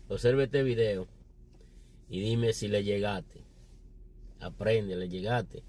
Observa este video y dime si le llegaste. Aprende, le llegaste.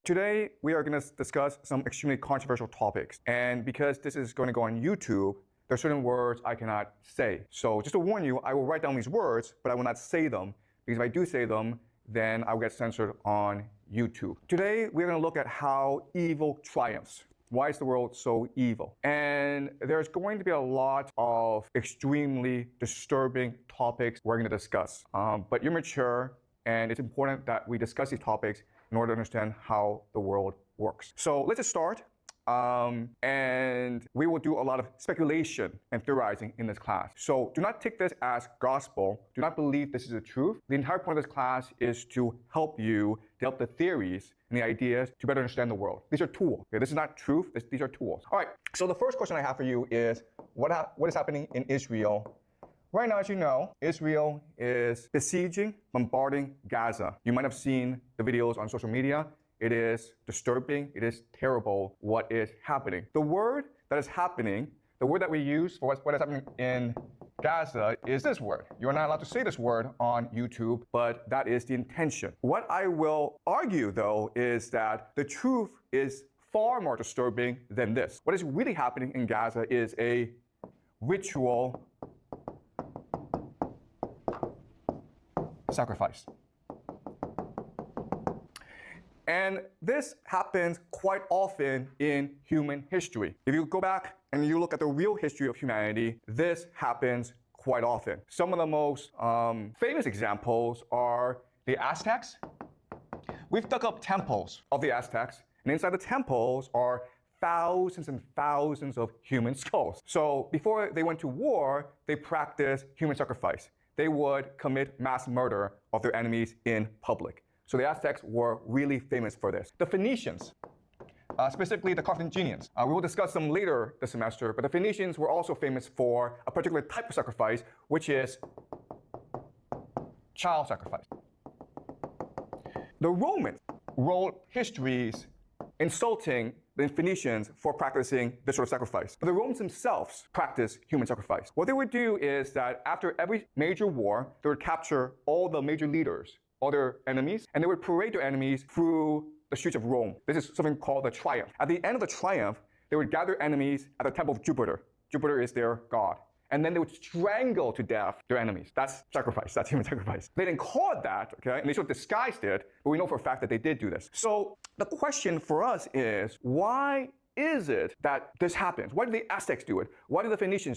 Today, we are going to discuss some extremely controversial topics. And because this is going to go on YouTube, there are certain words I cannot say. So just to warn you, I will write down these words, but I will not say them. Because if I do say them, then I will get censored on YouTube. Today, we're going to look at how evil triumphs. Why is the world so evil? And there's going to be a lot of extremely disturbing topics we're going to discuss. But you're mature, and it's important that we discuss these topics in order to understand how the world works. So let's just start. And we will do a lot of speculation and theorizing in this class. So do not take this as gospel. Do not believe this is the truth. The entire point of this class is to help you develop the theories and the ideas to better understand the world. These are tools. Okay? This is not truth. These are tools. All right. So the first question I have for you is, what is happening in Israel? Right now, as you know, Israel is besieging, bombarding Gaza. You might have seen the videos on social media. It is disturbing. It is terrible what is happening. The word that is happening, the word that we use for what is happening in Gaza is this word. You're not allowed to say this word on YouTube, but that is the intention. What I will argue, though, is that the truth is far more disturbing than this. What is really happening in Gaza is a ritual sacrifice. And this happens quite often in human history. If you go back and you look at the real history of humanity, this happens quite often. Some of the most famous examples are the Aztecs. We've dug up temples of the Aztecs, and inside the temples are thousands and thousands of human skulls. So before they went to war, they practiced human sacrifice. They would commit mass murder of their enemies in public. So the Aztecs were really famous for this. The Phoenicians, specifically the Carthaginians, we will discuss them later this semester, but the Phoenicians were also famous for a particular type of sacrifice, which is child sacrifice. The Romans wrote histories insulting the Phoenicians for practicing this sort of sacrifice. But the Romans themselves practiced human sacrifice. What they would do is that after every major war, they would capture all the major leaders, all their enemies, and they would parade their enemies through the streets of Rome. This is something called the triumph. At the end of the triumph, they would gather enemies at the temple of Jupiter. Jupiter is their god. And then they would strangle to death their enemies. That's sacrifice. That's human sacrifice. They didn't call it that, okay? And they sort of disguised it, but we know for a fact that they did do this. So the question for us is, why is it that this happens? Why did the Aztecs do it? Why did the Phoenicians